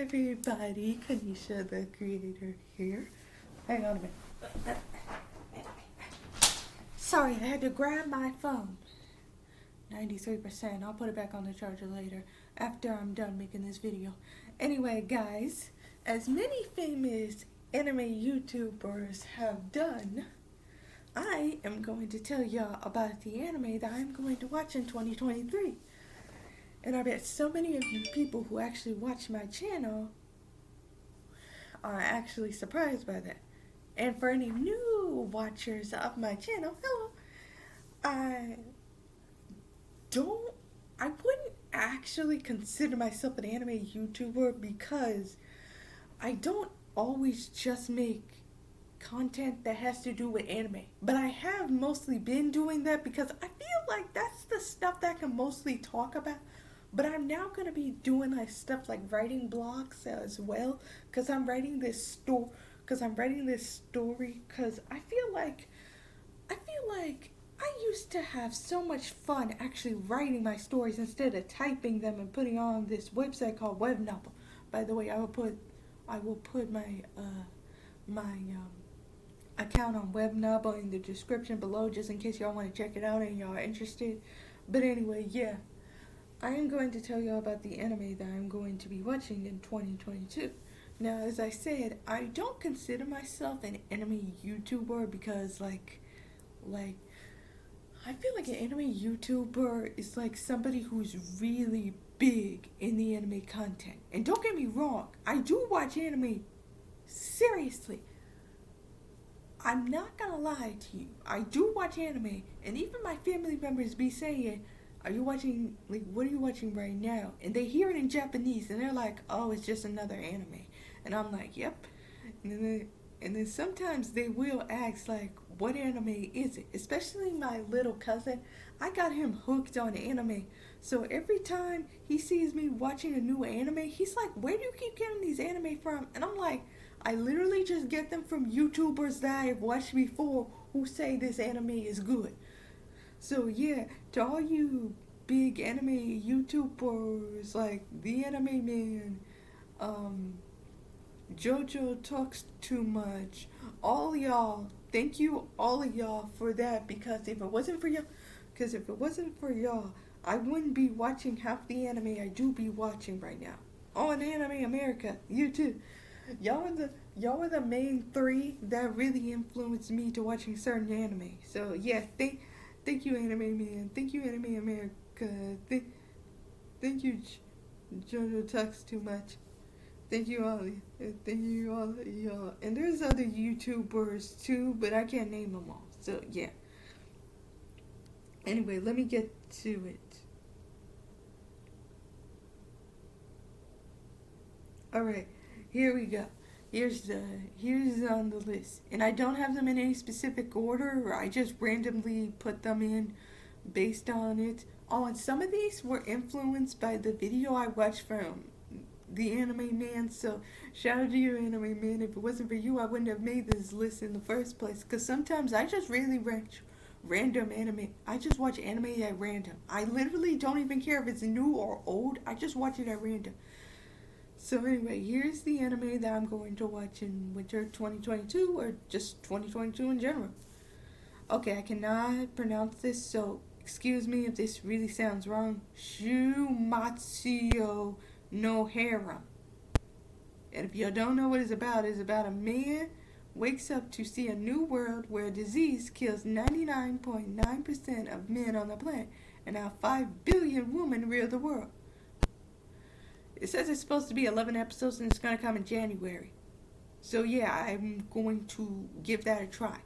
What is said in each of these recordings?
everybody, Kanisha the creator here. Hang on a minute. Sorry, I had to grab my phone. 93%. I'll put it back on the charger later after I'm done making this video. Anyway, guys, as many famous anime YouTubers have done, I am going to tell y'all about the anime that I'm going to watch in 2023. And I bet so many of you people who actually watch my channel are actually surprised by that. And for any new watchers of my channel, hello. I wouldn't actually consider myself an anime YouTuber because I don't always just make content that has to do with anime. But I have mostly been doing that because I feel like that's the stuff that I can mostly talk about. But I'm now going to be doing like stuff like writing blogs as well because I'm writing this story because I feel like I used to have so much fun actually writing my stories instead of typing them and putting on this website called WebNovel. By the way, I will put my account on WebNovel in the description below just in case y'all want to check it out and y'all are interested. But anyway, yeah. I am going to tell y'all about the anime that I'm going to be watching in 2022. Now, as I said, I don't consider myself an anime YouTuber because I feel like an anime YouTuber is like somebody who's really big in the anime content. And don't get me wrong, I do watch anime. Seriously. I'm not gonna lie to you. I do watch anime, and even my family members be saying, are you watching, like, what are you watching right now? And they hear it in Japanese, and they're like, oh, it's just another anime. And I'm like, yep. And then sometimes they will ask, like, what anime is it? Especially my little cousin. I got him hooked on anime. So every time he sees me watching a new anime, he's like, where do you keep getting these anime from? And I'm like, I literally just get them from YouTubers that I've watched before who say this anime is good. So yeah, to all you big anime YouTubers like The Anime Man, JoJo Talks Too Much, all y'all, thank you all of y'all for that because if it wasn't for y'all, I wouldn't be watching half the anime I do be watching right now. On Anime America, you too. Y'all are the main three that really influenced me to watching certain anime. So yeah, thank you, Anime Man. Thank you, Anime America. Thank you, JoJo Talks Too Much. Thank you all. Thank you all, y'all. And there's other YouTubers too, but I can't name them all. So yeah. Anyway, let me get to it. All right, here we go. Here's on the list, and I don't have them in any specific order. I just randomly put them in based on it. Oh, and some of these were influenced by the video I watched from The Anime Man. So shout out to you, Anime Man. If it wasn't for you, I wouldn't have made this list in the first place. Cause sometimes I just really watch random anime. I just watch anime at random. I literally don't even care if it's new or old. I just watch it at random. So anyway, here's the anime that I'm going to watch in winter 2022 or just 2022 in general. Okay, I cannot pronounce this, so excuse me if this really sounds wrong. Shumatsuyo no Harem. And if you don't know what it's about a man wakes up to see a new world where a disease kills 99.9% of men on the planet, and now 5 billion women rule the world. It says it's supposed to be 11 episodes and it's going to come in January. So yeah, I'm going to give that a try.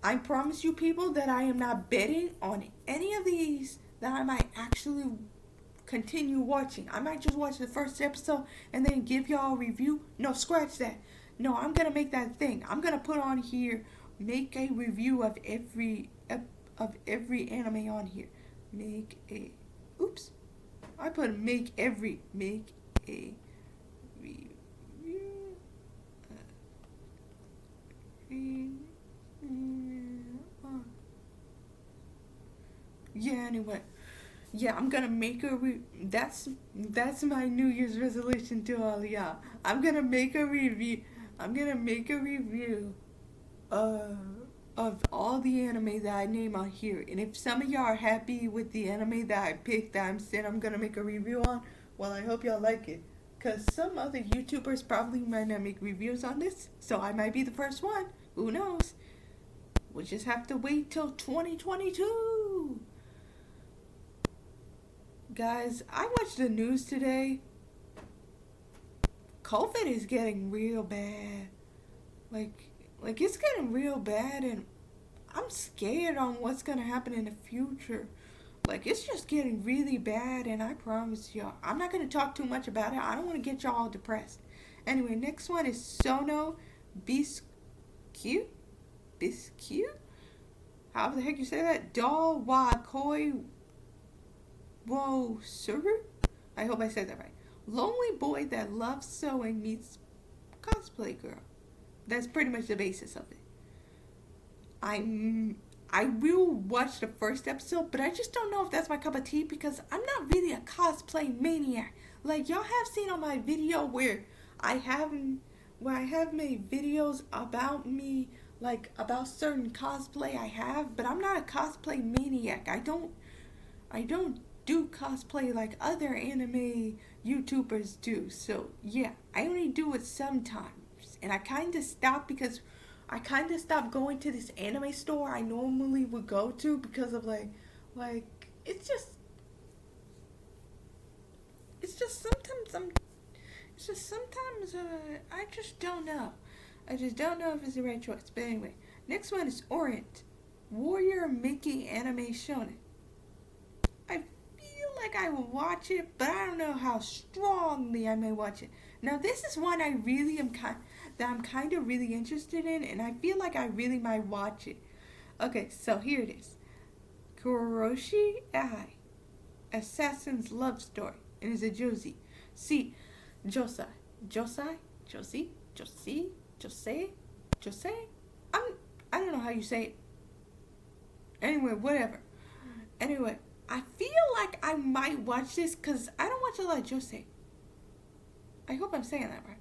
I promise you people that I am not betting on any of these that I might actually continue watching. I might just watch the first episode and then give y'all a review. No, scratch that. No, I'm going to make that thing. I'm going to put on here, make a review of every anime on here. I put make a review. Yeah, anyway. Yeah, I'm gonna make a that's my New Year's resolution to all y'all. I'm gonna make a review. I'm gonna make a review uh, of all the anime that I name on here. And if some of y'all are happy with the anime that I picked that I'm saying I'm gonna make a review on, well, I hope y'all like it. Cause some other YouTubers probably might not make reviews on this, so I might be the first one. Who knows? We'll just have to wait till 2022. Guys, I watched the news today. COVID is getting real bad. Like it's getting real bad, and I'm scared on what's gonna happen in the future. Like it's just getting really bad, and I promise y'all, I'm not gonna talk too much about it. I don't want to get y'all all depressed. Anyway, next one is Sono Bisque. Bisque? However the heck you say that? Doll wa koi wo suru? I hope I said that right. Lonely boy that loves sewing meets cosplay girl. That's pretty much the basis of it. I will watch the first episode, but I just don't know if that's my cup of tea because I'm not really a cosplay maniac. Like y'all have seen on my video I have where I have made videos about me, like about certain cosplay I have, but I'm not a cosplay maniac. I don't do cosplay like other anime YouTubers do. So yeah, I only do it sometimes, and I kind of stopped because I kind of stopped going to this anime store I normally would go to because of like it's just sometimes I just don't know. I just don't know if it's the right choice. But anyway, next one is Orient Warrior Mickey Anime Shonen. I feel like I will watch it, but I don't know how strongly I may watch it. Now, this is one I really I'm kind of really interested in, and I feel like I really might watch it. Okay, so here it is. Kuroshi Ai, Assassin's Love Story, and it's a Josie. See, Josai, Josai, Josie, Josie, Jose, Jose. I don't know how you say it. Anyway, whatever. Anyway, I feel like I might watch this because I don't watch a lot of Jose. I hope I'm saying that right.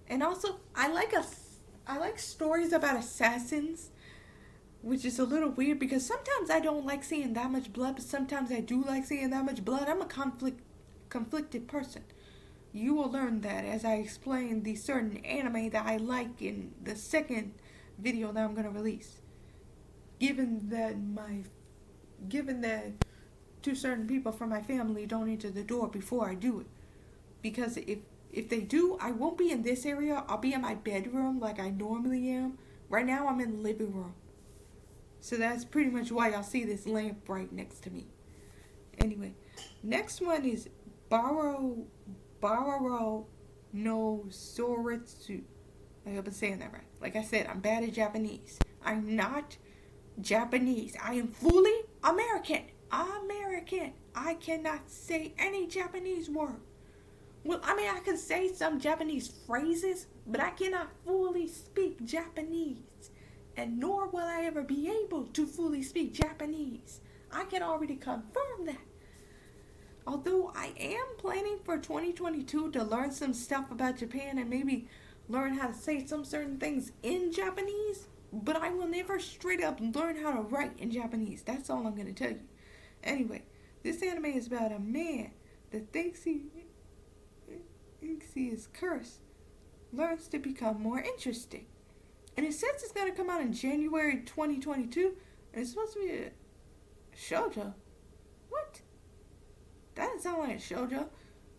And also, I like stories about assassins, which is a little weird because sometimes I don't like seeing that much blood, but sometimes I do like seeing that much blood. I'm a conflicted person. You will learn that as I explain the certain anime that I like in the second video that I'm gonna release. Given that two certain people from my family don't enter the door before I do it, because if they do, I won't be in this area. I'll be in my bedroom like I normally am. Right now, I'm in the living room. So that's pretty much why y'all see this lamp right next to me. Anyway, next one is Baroro no Soretsu. I hope I'm saying that right. Like I said, I'm bad at Japanese. I'm not Japanese. I am fully American. American. I cannot say any Japanese word. Well, I mean, I can say some Japanese phrases, but I cannot fully speak Japanese. And nor will I ever be able to fully speak Japanese. I can already confirm that. Although I am planning for 2022 to learn some stuff about Japan and maybe learn how to say some certain things in Japanese, but I will never straight up learn how to write in Japanese. That's all I'm going to tell you. Anyway, this anime is about a man that thinks he is cursed, learns to become more interesting. And it says it's going to come out in January 2022, and it's supposed to be a shoujo. What? That doesn't sound like a shoujo.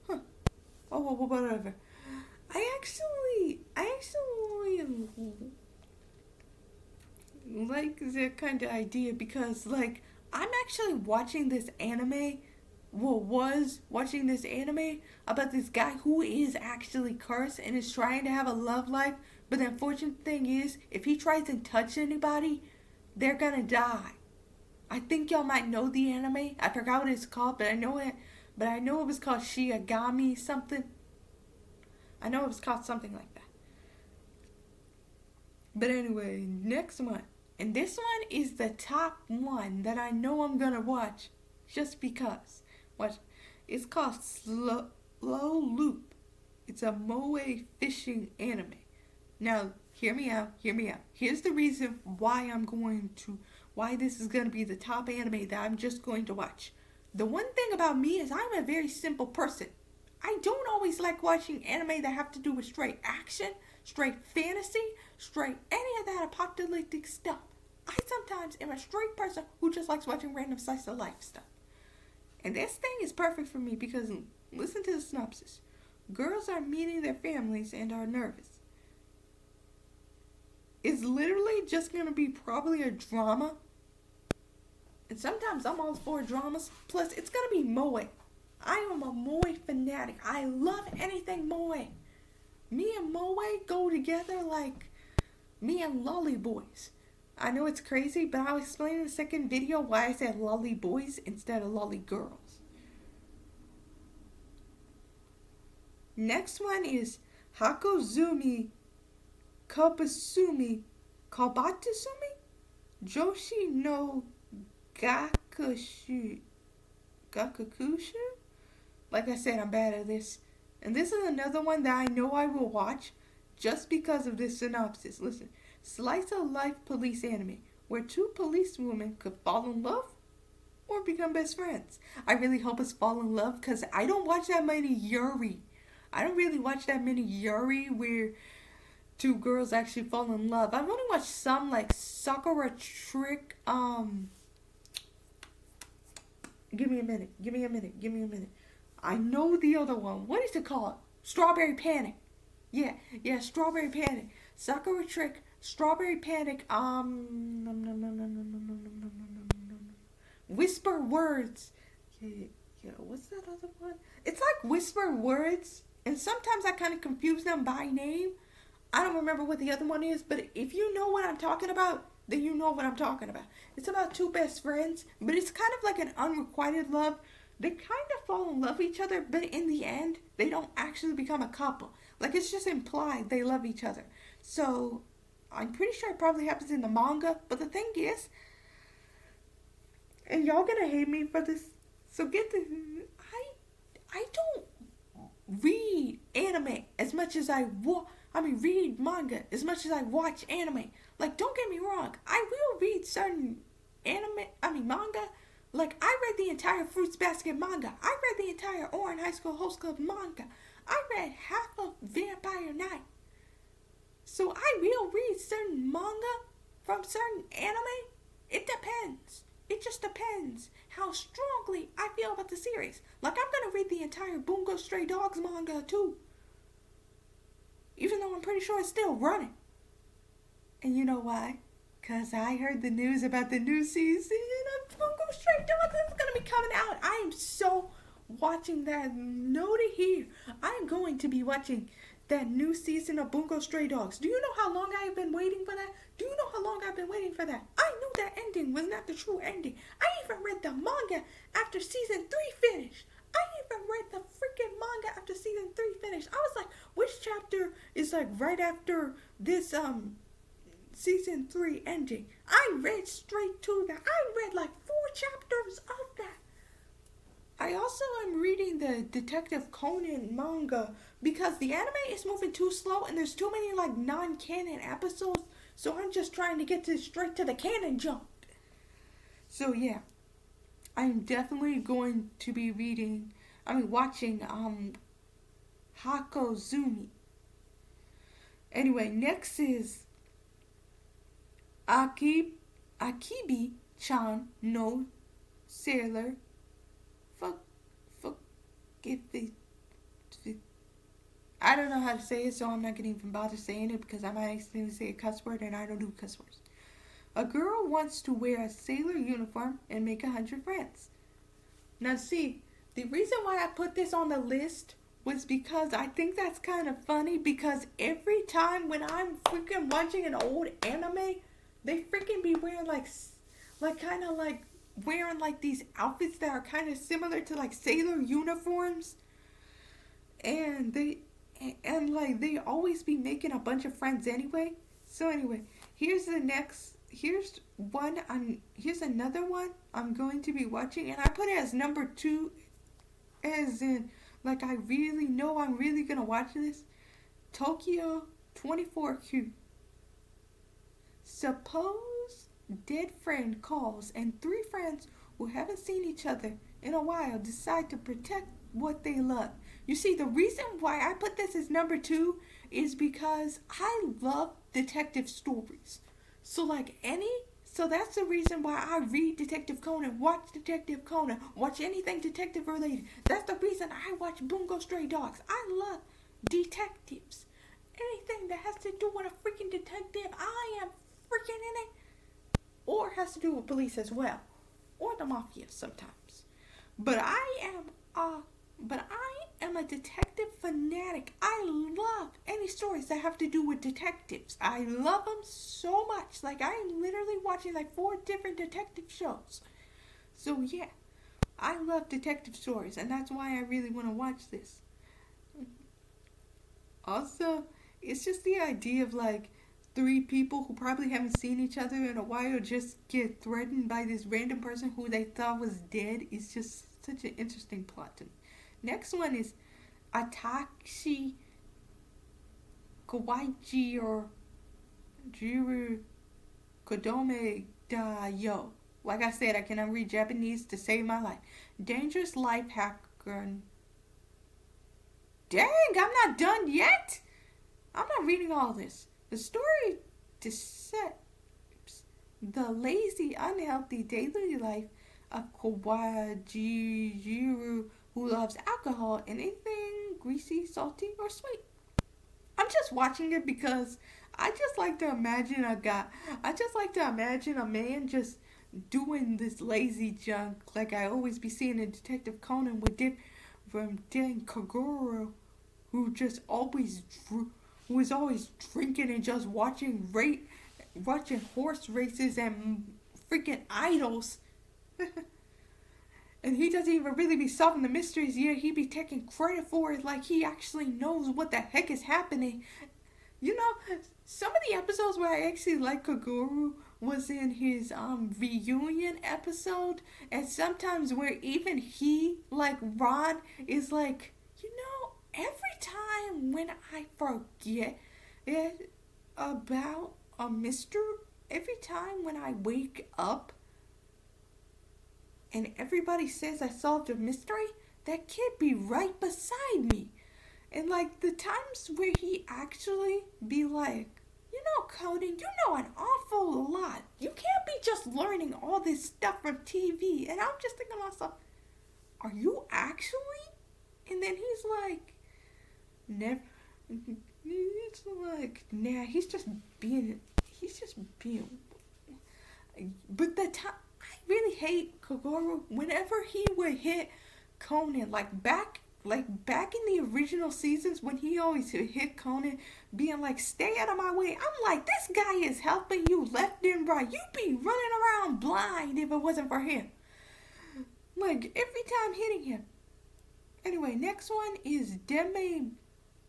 Huh. Oh, well, whatever. I actually like that kind of idea because, like, I'm actually watching this anime, was watching this anime about this guy who is actually cursed and is trying to have a love life, but the unfortunate thing is, if he tries to touch anybody, they're gonna die. I think y'all might know the anime. I forgot what it's called, but I know it was called Shiagami something. I know it was called something like that. But anyway, next one. And this one is the top one that I know I'm gonna watch. just because. What? It's called Slow Loop. It's a moe fishing anime. Now, hear me out, hear me out. Here's the reason why this is going to be the top anime that I'm just going to watch. The one thing about me is I'm a very simple person. I don't always like watching anime that have to do with straight action, straight fantasy, straight any of that apocalyptic stuff. I sometimes am a straight person who just likes watching random slice of life stuff. And this thing is perfect for me because listen to the synopsis. Girls are meeting their families and are nervous. It's literally just going to be probably a drama. And sometimes I'm all for dramas. Plus, it's going to be moe. I am a moe fanatic. I love anything moe. Me and moe go together like me and lolly boys. I know it's crazy, but I'll explain in the second video why I said lolly boys instead of lolly girls. Next one is Hakozumi Kobatsumi Joshi no Gakushu. Like I said, I'm bad at this. And this is another one that I know I will watch just because of this synopsis. Listen. Slice of life police anime where two policewomen could fall in love or become best friends. I really hope it's fall in love because I don't watch that many Yuri. I don't really watch that many Yuri where two girls actually fall in love. I've only watched some like Sakura Trick. Give me a minute. I know the other one. What is it called? Strawberry Panic. Yeah, Strawberry Panic. Sakura Trick, Strawberry Panic, Whisper Words. Yeah, what's that other one? It's like Whisper Words, and sometimes I kind of confuse them by name. I don't remember what the other one is, but if you know what I'm talking about, then you know what I'm talking about. It's about two best friends, but it's kind of like an unrequited love. They kind of fall in love with each other, but in the end, they don't actually become a couple. Like, it's just implied they love each other. So, I'm pretty sure it probably happens in the manga. But the thing is, and y'all gonna hate me for this, so get this, I don't read anime as much as read manga as much as I watch anime. Like, don't get me wrong, I will read certain manga. Like, I read the entire Fruits Basket manga. I read the entire Ouran High School Host Club manga. I read half of Vampire Knight. So I will read certain manga from certain anime. It depends. It just depends how strongly I feel about the series. Like, I'm going to read the entire Bungo Stray Dogs manga too. Even though I'm pretty sure it's still running. And you know why? Because I heard the news about the new season of Bungo Stray Dogs that's going to be coming out. I am so watching that. Know to hear. I am going to be watching that new season of Bungo Stray Dogs. Do you know how long I have been waiting for that? Do you know how long I've been waiting for that? I knew that ending was not the true ending. I even read the manga after season 3 finished. I even read the freaking manga after season 3 finished. I was like, which chapter is like right after this season 3 ending? I read straight to that. I read like 4 chapters of that. I also am reading the Detective Conan manga because the anime is moving too slow and there's too many like non-canon episodes. So I'm just trying to get straight to the canon jump. So yeah, I'm definitely going to be watching Hakozumi. Anyway, next is Akibi-chan no Sailor. I don't know how to say it, so I'm not going to even bother saying it because I might accidentally say a cuss word and I don't do cuss words. A girl wants to wear a sailor uniform and make 100 friends. Now see, the reason why I put this on the list was because I think that's kind of funny because every time when I'm freaking watching an old anime, they freaking be wearing like kind of like wearing like these outfits that are kind of similar to like sailor uniforms, and they always be making a bunch of friends anyway. So anyway, here's the next here's another one I'm going to be watching, and I put it as number 2, as in like I really know I'm really gonna watch this. Tokyo 24Q. Suppose dead friend calls and 3 friends who haven't seen each other in a while decide to protect what they love. You see, the reason why I put this as number 2 is because I love detective stories. So like any so that's the reason why I read Detective Conan, watch Detective Conan, watch anything detective related. That's the reason I watch Bungo Stray Dogs. I love detectives. Anything that has to do with a freaking detective, I am freaking in it. Or has to do with police as well. Or the mafia sometimes. But I am a detective fanatic. I love any stories that have to do with detectives. I love them so much. Like I'm literally watching like 4 different detective shows. So yeah, I love detective stories, and that's why I really want to watch this. Also, it's just the idea of like 3 people who probably haven't seen each other in a while just get threatened by this random person who they thought was dead. It's just such an interesting plot to me. Next one is Atashi Kawaii or Jiru Kodome da Yo. Like I said, I cannot read Japanese to save my life. Dangerous life hacker. Dang, I'm not done yet. I'm not reading all this. The story depicts the lazy, unhealthy daily life of Kawajiru, who loves alcohol and anything greasy, salty, or sweet. I'm just watching it because I just like to imagine I just like to imagine a man just doing this lazy junk like I always be seeing in Detective Conan with Dick from Dan Kaguro, who just always who is always drinking and just watching horse races and freaking idols. And he doesn't even really be solving the mysteries yet. He be taking credit for it like he actually knows what the heck is happening. You know, some of the episodes where I actually like Kaguru was in his reunion episode, and sometimes where even he, like Ron, is like, every time when I forget it about a mystery, every time when I wake up and everybody says I solved a mystery, that kid be right beside me. And like the times where he actually be like, Cody, you know an awful lot. You can't be just learning all this stuff from TV. And I'm just thinking to myself, are you actually? And then he's like, never. It's like, nah, he's just being. But the time, I really hate Kagoro whenever he would hit Conan, like back in the original seasons when he always hit Conan, being like, stay out of my way. I'm like, this guy is helping you left and right. You'd be running around blind if it wasn't for him. Like, every time hitting him. Anyway, next one is Deme.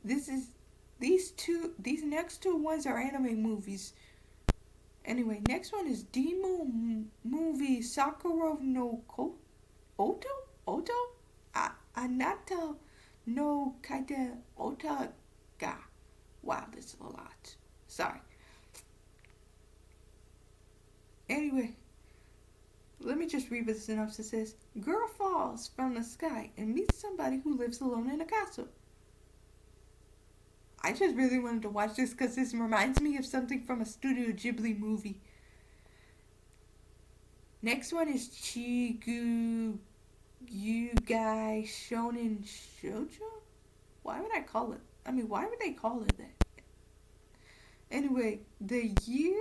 These next 2 ones are anime movies. Anyway, next one is Demo movie Sakura no Oto? Anata no Kaite Otaga. Wow, this is a lot. Sorry. Anyway, let me just read what the synopsis says. Girl falls from the sky and meets somebody who lives alone in a castle. I just really wanted to watch this because this reminds me of something from a Studio Ghibli movie. Next one is Chigu Yugai Shonen Shoujo? Why would they call it that? Anyway, the year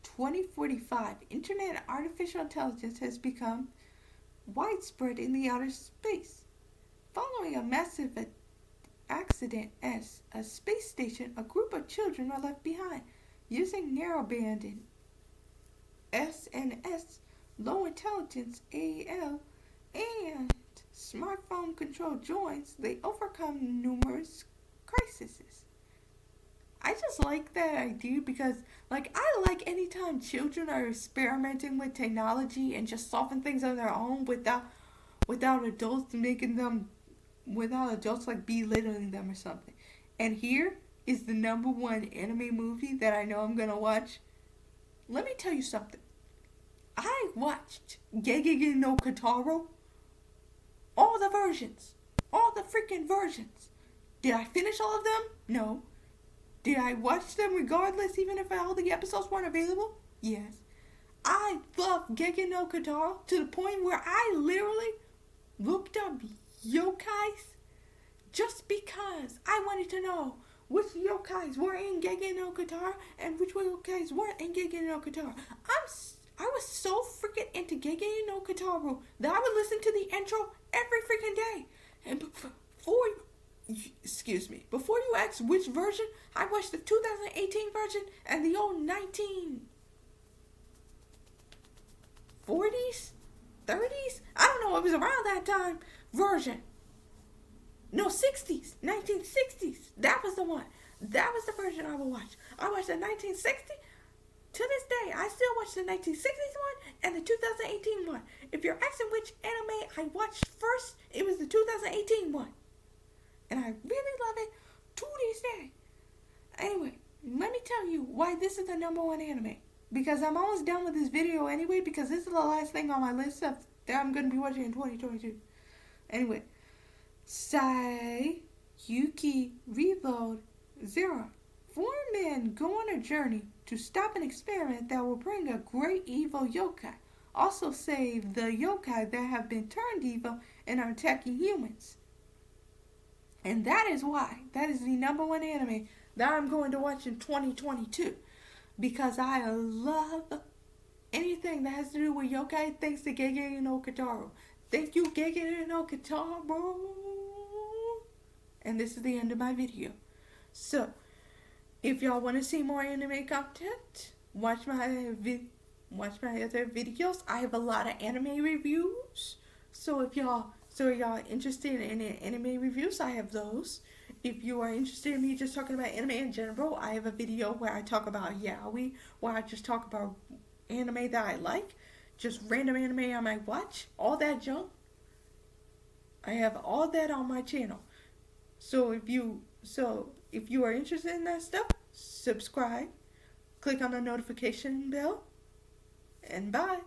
2045, internet artificial intelligence has become widespread in the outer space. Following a massive accident at a space station, a group of children are left behind. Using narrowband and SNS, low intelligence AL, and smartphone controlled joints, they overcome numerous crises. I just like that idea because, like, I like anytime children are experimenting with technology and just solving things on their own without adults making them, without adults like belittling them or something. And here is the number one anime movie that I know I'm gonna watch. Let me tell you something. I watched Gegege no Kitaro, all the versions, all the freaking versions. Did I finish all of them? No. Did I watch them regardless, even if all the episodes weren't available? Yes. I love Gegege no Kitaro to the point where I literally looked up yokais just because I wanted to know which yokais were in Gegege no Kitaro and which yokais weren't in Gegege no Kitaro. I was so freaking into Gegege no Kitaro that I would listen to the intro every freaking day. And before you ask which version, I watched the 2018 version and the old 1940s, 30s, I don't know, it was around that time version. No, 60s, 1960s. That was the one. That was the version I would watch. I watched the 1960. To this day, I still watch the 1960s one and the 2018 one. If you're asking which anime I watched first, it was the 2018 one. And I really love it to this day. Anyway, let me tell you why this is the number one anime. Because I'm almost done with this video anyway, because this is the last thing on my list of that I'm going to be watching in 2022. Anyway, Saiyuki Reload Zero. Four men go on a journey to stop an experiment that will bring a great evil yokai. Also save the yokai that have been turned evil and are attacking humans. And that is why that is the number one anime that I'm going to watch in 2022. Because I love anything that has to do with yokai thanks to Gegege no Kitaro. Thank you, Gegege no Kitaro. And this is the end of my video. So, if y'all want to see more anime content, watch my other videos. I have a lot of anime reviews. So if y'all interested in anime reviews, I have those. If you are interested in me just talking about anime in general, I have a video where I talk about yaoi, where I just talk about anime that I like, just random anime I might watch, all that junk. I have all that on my channel. So if you are interested in that stuff, subscribe, click on the notification bell, and bye.